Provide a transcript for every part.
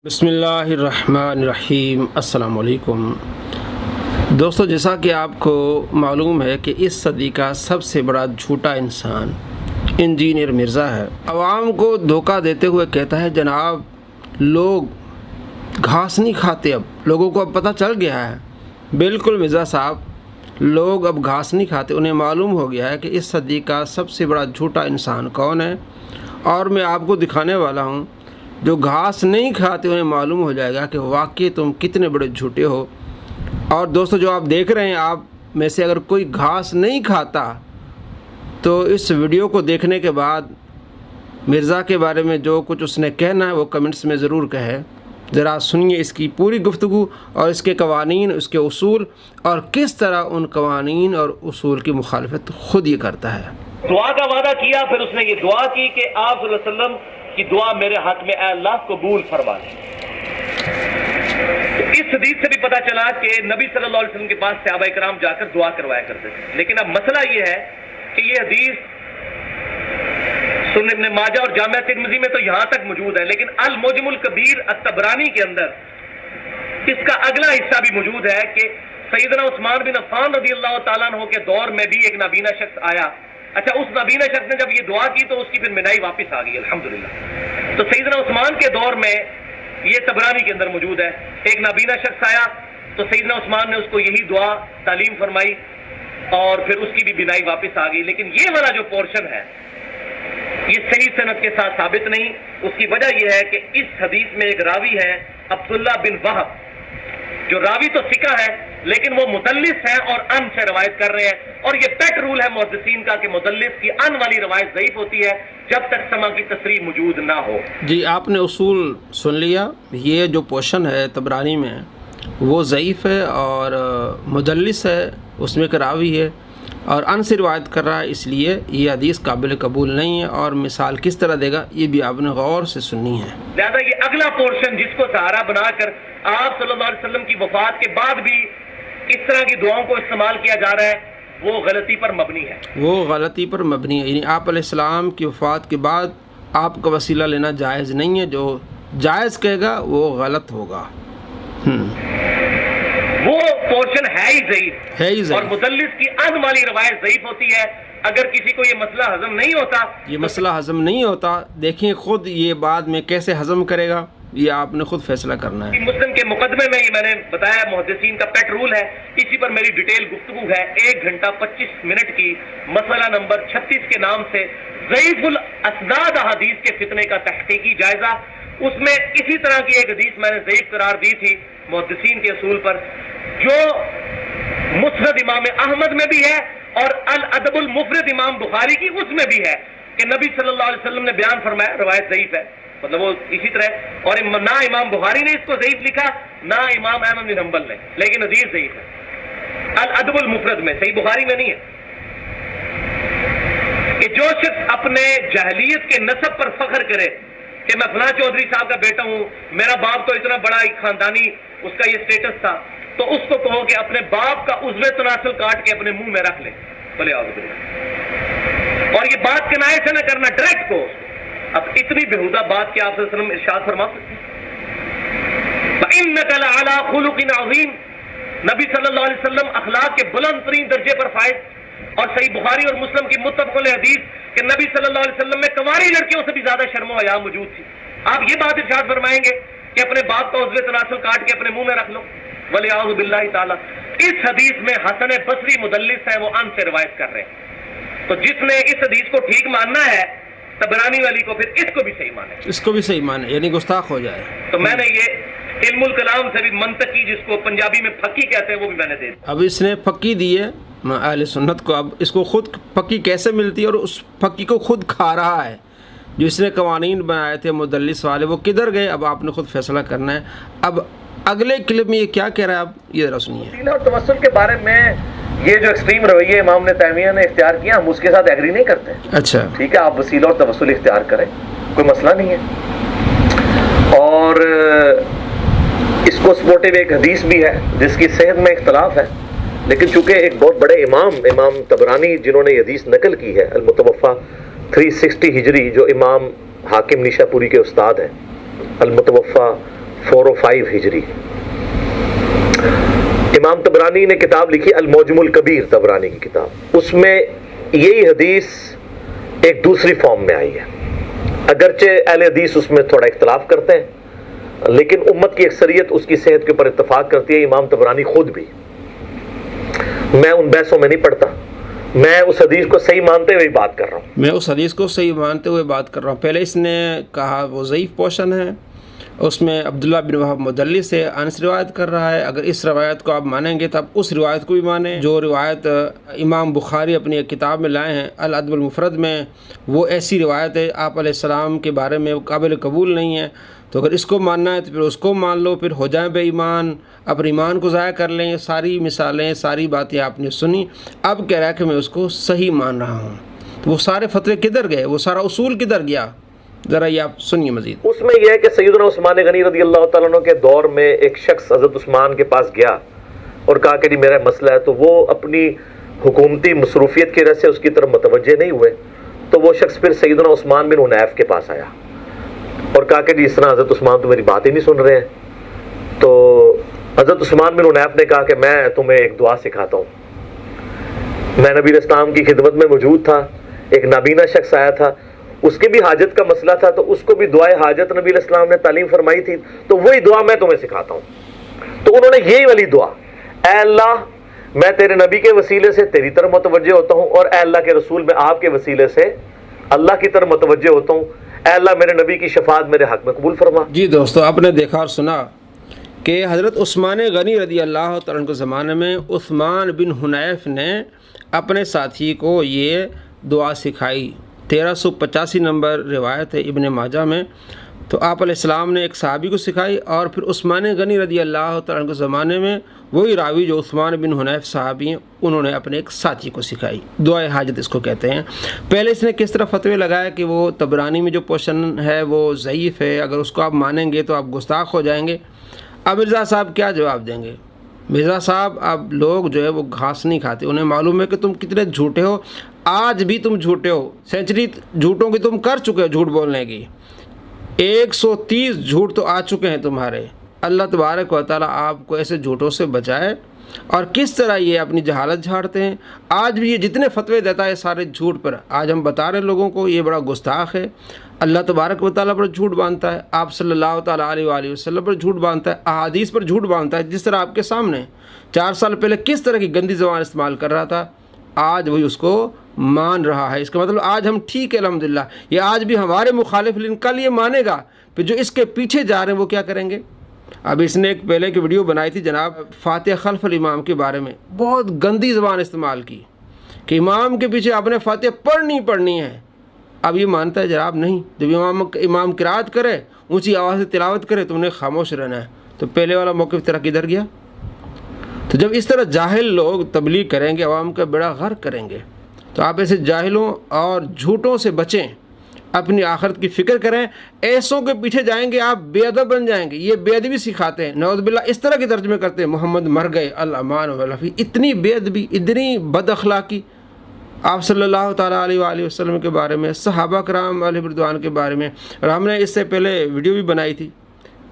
بسم اللہ الرحمن الرحیم۔ السلام علیکم دوستو، جیسا کہ آپ کو معلوم ہے کہ اس صدی کا سب سے بڑا جھوٹا انسان انجینئر مرزا ہے۔ عوام کو دھوکہ دیتے ہوئے کہتا ہے جناب لوگ گھاس نہیں کھاتے، اب لوگوں کو اب پتہ چل گیا ہے۔ بالکل مرزا صاحب، لوگ اب گھاس نہیں کھاتے، انہیں معلوم ہو گیا ہے کہ اس صدی کا سب سے بڑا جھوٹا انسان کون ہے، اور میں آپ کو دکھانے والا ہوں۔ جو گھاس نہیں کھاتے انہیں معلوم ہو جائے گا کہ واقعی تم کتنے بڑے جھوٹے ہو۔ اور دوستو، جو آپ دیکھ رہے ہیں، آپ میں سے اگر کوئی گھاس نہیں کھاتا تو اس ویڈیو کو دیکھنے کے بعد مرزا کے بارے میں جو کچھ اس نے کہنا ہے وہ کمنٹس میں ضرور کہے۔ ذرا سنیے اس کی پوری گفتگو اور اس کے قوانین، اس کے اصول، اور کس طرح ان قوانین اور اصول کی مخالفت خود یہ کرتا ہے۔ دعا کا وعدہ کیا، پھر اس نے یہ دعا کی کہ آپ صلی اللہ علیہ وسلم کی دعا میرے حق میں اے اللہ قبول فرما لے۔ تو اس حدیث سے بھی پتہ چلا کہ نبی صلی اللہ علیہ وسلم کے پاس صحابہ کرام جا کر دعا کروایا کرتے تھے۔ لیکن اب مسئلہ یہ ہے کہ یہ حدیث سنن ابن ماجہ اور جامعہ ترمذی میں تو یہاں تک موجود ہے، لیکن المعجم الکبیر الطبرانی کے اندر اس کا اگلا حصہ بھی موجود ہے کہ سیدنا عثمان بن عفان رضی اللہ تعالیٰ عنہ کے دور میں بھی ایک نابینا شخص آیا۔ اچھا، اس نابینا شخص نے جب یہ دعا کی تو اس کی پھر بینائی واپس آ گئی الحمدللہ۔ تو سیدنا عثمان کے دور میں یہ طبرانی کے اندر موجود ہے، ایک نابینا شخص آیا تو سیدنا عثمان نے اس کو یہی دعا تعلیم فرمائی اور پھر اس کی بھی بینائی واپس آ گئی۔ لیکن یہ والا جو پورشن ہے یہ صحیح سند کے ساتھ ثابت نہیں۔ اس کی وجہ یہ ہے کہ اس حدیث میں ایک راوی ہے عبداللہ بن وہب، جو راوی تو ثقہ ہے لیکن وہ مدلس ہیں اور ان سے روایت کر رہے ہیں، اور یہ پیٹ رول ہے محدثین کا کہ مدلس کی ان والی روایت ضعیف ہوتی ہے جب تک سما کی تصریح موجود نہ ہو۔ جی، آپ نے اصول سن لیا۔ یہ جو پورشن ہے طبرانی میں وہ ضعیف ہے اور مدلس ہے، اس میں ایک راوی ہے اور ان سے روایت کر رہا ہے، اس لیے یہ حدیث قابل قبول نہیں ہے، اور مثال کس طرح دے گا یہ بھی آپ نے غور سے سننی ہے۔ لہذا یہ اگلا پورشن جس کو سہارا بنا کر آپ صلی اللہ علیہ وسلم کی وفات کے بعد بھی اس طرح کی دعاؤں کو استعمال کیا جا رہا ہے، وہ غلطی پر مبنی ہے۔ وہ غلطی پر مبنی ہے، یعنی آپ علیہ السلام کی وفات کے بعد آپ کا وسیلہ لینا جائز نہیں ہے۔ جو جائز کہے گا وہ غلط ہوگا۔ وہ پورشن ہے ہی ضعیف، اور مدلس کی ان والی روایت ضعیف ہوتی ہے۔ اگر کسی کو یہ مسئلہ ہضم نہیں ہوتا، یہ مسئلہ ہضم نہیں ہوتا، دیکھیں خود یہ بعد میں کیسے ہضم کرے گا، یہ آپ نے خود فیصلہ کرنا ہے۔ مسلم کے مقدمے میں یہ میں نے بتایا محدثین کا پیٹ رول ہے، اسی پر میری ڈیٹیل گفتگو ہے 1 گھنٹہ 25 منٹ کی، مسئلہ نمبر 36 کے نام سے ضعیف الاسناد احادیث کے فتنے کا تحقیقی جائزہ۔ اس میں اسی طرح کی ایک حدیث میں نے ضعیف قرار دی تھی محدثین کے اصول پر، جو مسند امام احمد میں بھی ہے اور الادب المفرد امام بخاری کی اس میں بھی ہے کہ نبی صلی اللہ علیہ وسلم نے بیان فرمایا، روایت ضعیف ہے، مطلب وہ اسی طرح، اور نہ امام بخاری نے اس کو ضعیف لکھا نہ امام احمد بن حنبل نے، لیکن حدیث ضعیف ہے الادب المفرد میں، صحیح بخاری میں نہیں ہے۔ کہ جو شخص اپنے جاہلیت کے نسب پر فخر کرے کہ میں فلاں چودھری صاحب کا بیٹا ہوں، میرا باپ تو اتنا بڑا ایک خاندانی اس کا یہ سٹیٹس تھا، تو اس کو کہو کہ اپنے باپ کا عضو تناسل کاٹ کے اپنے منہ میں رکھ لے، بھلے اعوذ باللہ، اور یہ بات کنائے سے نہ کرنا، ڈائریکٹ کو۔ اب اتنی بےہودہ بات کہ آپ صلی اللہ علیہ وسلم ارشاد فرما سکتے ہیں فَإِنَّكَ لَعَلَىٰ خُلُقٍ عَظِيمٍ، نبی صلی اللہ علیہ وسلم اخلاق کے بلند ترین درجے پر فائز، اور صحیح بخاری اور مسلم کی متفق علیہ حدیث کہ نبی صلی اللہ علیہ وسلم میں کنواری لڑکیوں سے بھی زیادہ شرم و حیا موجود تھی۔ آپ یہ بات ارشاد فرمائیں گے کہ اپنے باپ کا عضو تناسل کاٹ کے اپنے منہ میں رکھ لو، وَلِيَعُوذُ بِاللَّهِ تعالیٰ۔ اس حدیث میں حسن بصری مدلس ہے، وہ ان سے روایت کر رہے ہیں، تو جس نے اس حدیث کو ٹھیک ماننا ہے طبرانی والی کو، پھر اس کو بھی صحیح مانے، اس کو بھی صحیح مانے، یعنی گستاخ ہو جائے۔ تو میں نے یہ علم الکلام سے بھی منطقی، جس کو پنجابی میں پھکی کہتے ہیں، وہ بھی میں نے دے دی۔ اب اس نے پھکی دی ہے اہل سنت کو، اب اس کو خود پھکی کیسے ملتی ہے، اور اس پھکی کو خود کھا رہا ہے۔ جو اس نے قوانین بنائے تھے مدلس والے، وہ کدھر گئے، اب آپ نے خود فیصلہ کرنا ہے۔ اب اگلے کلپ میں یہ کیا کہہ رہا ہے، آپ یہ ذرا سنیے۔ وسیلہ اور توسل کے بارے میں یہ جو ایکسٹریم رویہ امام نے تیمیہ نے اختیار کیا، ہم اس کے ساتھ ایگری نہیں کرتے۔ اچھا، ٹھیک ہے، آپ وسیلہ اور توسل اختیار کریں، کوئی مسئلہ نہیں ہے، اور اس کو سپورٹیو ایک حدیث بھی ہے جس کی صحت میں اختلاف ہے، لیکن چونکہ ایک بہت بڑے امام طبرانی جنہوں نے یہ حدیث نقل کی ہے، المتوفا 360 ہجری، جو امام حاکم نیشا پوری کے استاد ہیں، المتوفا 405 ہجری امام طبرانی نے کتاب لکھی المعجم الکبیر، طبرانی کی کتاب، اس میں یہی حدیث ایک دوسری فارم میں آئی ہے۔ اگرچہ اہل حدیث اس میں تھوڑا اختلاف کرتے ہیں، لیکن امت کی اکثریت اس کی صحت کے اوپر اتفاق کرتی ہے، امام طبرانی خود بھی۔ میں ان بحثوں میں نہیں پڑتا، میں اس حدیث کو صحیح مانتے ہوئے بات کر رہا ہوں۔ میں اس حدیث کو صحیح مانتے ہوئے بات کر رہا ہوں۔ پہلے اس نے کہا وہ ضعیف پورشن ہے، اس میں عبداللہ بن وہب مدلس سے انس روایت کر رہا ہے۔ اگر اس روایت کو آپ مانیں گے تو آپ اس روایت کو بھی مانیں جو روایت امام بخاری اپنی ایک کتاب میں لائے ہیں الادب المفرد میں، وہ ایسی روایت ہے آپ علیہ السلام کے بارے میں قابل قبول نہیں ہے۔ تو اگر اس کو ماننا ہے تو پھر اس کو مان لو، پھر ہو جائیں بے ایمان، اپنے ایمان کو ضائع کر لیں۔ ساری مثالیں، ساری باتیں آپ نے سنی، اب کہہ رہا ہے کہ میں اس کو صحیح مان رہا ہوں۔ تو وہ سارے فتوے کدھر گئے، وہ سارا اصول کدھر گیا؟ ذرا یہ آپ سنیے مزید۔ اس میں یہ ہے کہ سیدنا عثمان غنی رضی اللہ تعالیٰ عنہ کے دور میں ایک شخص حضرت عثمان کے پاس گیا اور کہا کہ جی میرا مسئلہ ہے، تو وہ اپنی حکومتی مصروفیت کی وجہ سے اس کی طرف متوجہ نہیں ہوئے، تو وہ شخص پھر سیدنا عثمان بن حنیف کے پاس آیا اور کہا کہ جی اس طرح حضرت عثمان تو میری بات ہی نہیں سن رہے ہیں۔ تو حضرت عثمان بن حنیف نے کہا کہ میں تمہیں ایک دعا سکھاتا ہوں۔ میں نبی اسلام کی خدمت میں موجود تھا، ایک نابینا شخص آیا تھا، اس کی بھی حاجت کا مسئلہ تھا، تو اس کو بھی دعائے حاجت نبی علیہ السلام نے تعلیم فرمائی تھی، تو وہی دعا میں تمہیں سکھاتا ہوں۔ تو انہوں نے یہی والی دعا، اے اللہ میں تیرے نبی کے وسیلے سے تیری طرف متوجہ ہوتا ہوں، اور اے اللہ کے رسول میں آپ کے وسیلے سے اللہ کی طرف متوجہ ہوتا ہوں، اے اللہ میرے نبی کی شفاعت میرے حق میں قبول فرما۔ جی دوستو، آپ نے دیکھا اور سنا کہ حضرت عثمان غنی رضی اللہ تعالیٰ عنہ کے زمانے میں عثمان بن حنیف نے اپنے ساتھی کو یہ دعا سکھائی۔ 1385 نمبر روایت ہے ابن ماجہ میں۔ تو آپ علیہ السلام نے ایک صحابی کو سکھائی، اور پھر عثمان غنی رضی اللہ تعالیٰ عنہ کے زمانے میں وہی راوی جو عثمان بن حنیف صحابی ہیں، انہوں نے اپنے ایک ساتھی کو سکھائی۔ دعائے حاجت اس کو کہتے ہیں۔ پہلے اس نے کس طرح فتوے لگایا کہ وہ طبرانی میں جو پورشن ہے وہ ضعیف ہے، اگر اس کو آپ مانیں گے تو آپ گستاخ ہو جائیں گے۔ اب مرزا صاحب کیا جواب دیں گے؟ مرزا صاحب اب لوگ جو ہے وہ گھاس نہیں کھاتے، انہیں معلوم ہے کہ تم کتنے جھوٹے ہو، آج بھی تم جھوٹے ہو، سینچری جھوٹوں کی تم کر چکے ہو جھوٹ بولنے کی، 130 جھوٹ تو آ چکے ہیں تمہارے۔ اللہ تبارک و تعالیٰ آپ کو ایسے جھوٹوں سے بچائے۔ اور کس طرح یہ اپنی جہالت جھاڑتے ہیں، آج بھی یہ جتنے فتوے دیتا ہے سارے جھوٹ پر۔ آج ہم بتا رہے ہیں لوگوں کو یہ بڑا گستاخ ہے، اللہ تبارک و تعالیٰ پر جھوٹ باندھتا ہے، آپ صلی اللہ تعالیٰ علیہ وآلہ وسلم پر جھوٹ باندھتا ہے، احادیث پر جھوٹ باندھتا ہے، جس طرح آپ کے سامنے 4 سال پہلے کس طرح کی گندی زبان استعمال کر رہا تھا، آج وہی اس کو مان رہا ہے۔ اس کا مطلب آج ہم ٹھیک ہے الحمدللہ، یہ آج بھی ہمارے مخالف، لیکن کل یہ مانے گا، پھر جو اس کے پیچھے جا رہے ہیں وہ کیا کریں گے؟ اب اس نے ایک پہلے کی ویڈیو بنائی تھی جناب فاتحہ خلف الامام کے بارے میں، بہت گندی زبان استعمال کی کہ امام کے پیچھے آپ نے فاتحہ پڑھنی ہے۔ اب یہ مانتا ہے جناب نہیں، جب امام قرات کرے اونچی آواز سے تلاوت کرے تم نے خاموش رہنا ہے، تو پہلے والا موقف تیرا کدھر گیا؟ تو جب اس طرح جاہل لوگ تبلیغ کریں گے، عوام کا بیڑا غرق کریں گے، تو آپ ایسے جاہلوں اور جھوٹوں سے بچیں، اپنی آخرت کی فکر کریں۔ ایسوں کے پیچھے جائیں گے آپ بے ادب بن جائیں گے، یہ بے ادبی سکھاتے ہیں، نعوذ باللہ اس طرح کے ترجمے کرتے ہیں، محمد مر گئے الامان والعافیہ، اتنی بے ادبی، اتنی بد اخلاقی آپ صلی اللہ تعالیٰ علیہ وآلہ وسلم کے بارے میں، صحابہ کرام علیہ رضوان کے بارے میں۔ اور ہم نے اس سے پہلے ویڈیو بھی بنائی تھی،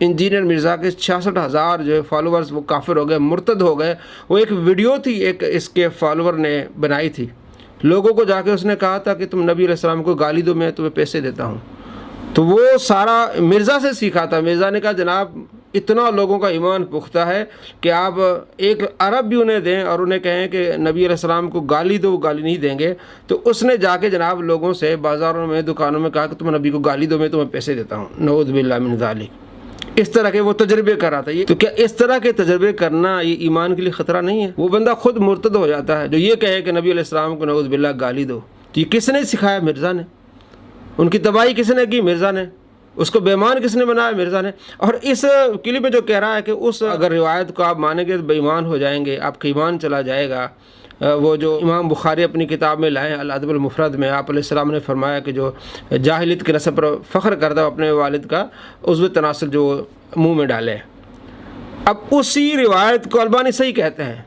انجینئر مرزا کے 66,000 جو فالوورز وہ کافر ہو گئے، مرتد ہو گئے۔ وہ ایک ویڈیو تھی، ایک اس کے فالوور نے بنائی تھی، لوگوں کو جا کے اس نے کہا تھا کہ تم نبی علیہ السلام کو گالی دو، میں تمہیں پیسے دیتا ہوں۔ تو وہ سارا مرزا سے سیکھا تھا۔ مرزا نے کہا جناب اتنا لوگوں کا ایمان پختہ ہے کہ آپ 1 ارب بھی انہیں دیں اور انہیں کہیں کہ نبی علیہ السلام کو گالی دو، وہ گالی نہیں دیں گے۔ تو اس نے جا کے جناب لوگوں سے بازاروں میں، دکانوں میں کہا کہ تم نبی کو گالی دو، میں تمہیں پیسے دیتا ہوں۔ نعوذ باللہ من ذالک، اس طرح کے وہ تجربے کر رہا تھا۔ تو کیا اس طرح کے تجربے کرنا یہ ایمان کے لیے خطرہ نہیں ہے؟ وہ بندہ خود مرتد ہو جاتا ہے جو یہ کہے کہ نبی علیہ السلام کو نعوذ باللہ گالی دو۔ تو یہ کس نے سکھایا؟ مرزا نے۔ ان کی تباہی کس نے کی؟ مرزا نے۔ اس کو بے ایمان کس نے بنایا؟ مرزا نے۔ اور اس کلپ میں جو کہہ رہا ہے کہ اس اگر روایت کو آپ مانیں گے تو بے ایمان ہو جائیں گے، آپ کا ایمان چلا جائے گا، وہ جو امام بخاری اپنی کتاب میں لائے الادب المفرد میں، آپ علیہ السلام نے فرمایا کہ جو جاہلیت کے نسب پر فخر کرتا ہے اپنے والد کا عضو تناسل جو منہ میں ڈالے۔ اب اسی روایت کو البانی صحیح کہتے ہیں،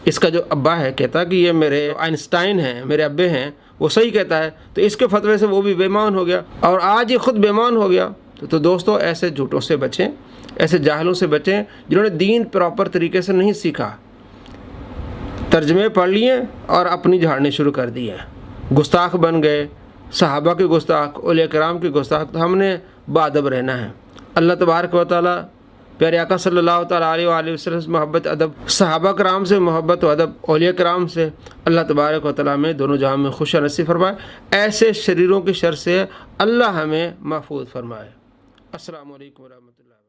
اس کا جو ابا ہے کہتا کہ یہ میرے آئنسٹائن ہیں، میرے ابے ہیں، وہ صحیح کہتا ہے، تو اس کے فتوے سے وہ بھی بے ایمان ہو گیا، اور آج یہ خود بے ایمان ہو گیا۔ تو دوستو ایسے جھوٹوں سے بچیں، ایسے جاہلوں سے بچیں جنہوں نے دین پراپر طریقے سے نہیں سیکھا، ترجمے پڑھ لیے اور اپنی جھاڑنے شروع کر دیے، گستاخ بن گئے، صحابہ کے گستاخ، اولیاء کرام کے گستاخ۔ تو ہم نے باادب رہنا ہے۔ اللہ تبارک و تعالیٰ پیارے آقا صلی اللہ تعالیٰ علیہ وآلہ وسلم سے محبت ادب، صحابہ کرام سے محبت و ادب، اولیاء کرام سے اللہ تبارک و تعالیٰ میں دونوں جہاں میں خوش نصیب فرمائے، ایسے شریروں کی شر سے اللہ ہمیں محفوظ فرمائے۔ السلام علیکم ورحمۃ اللہ۔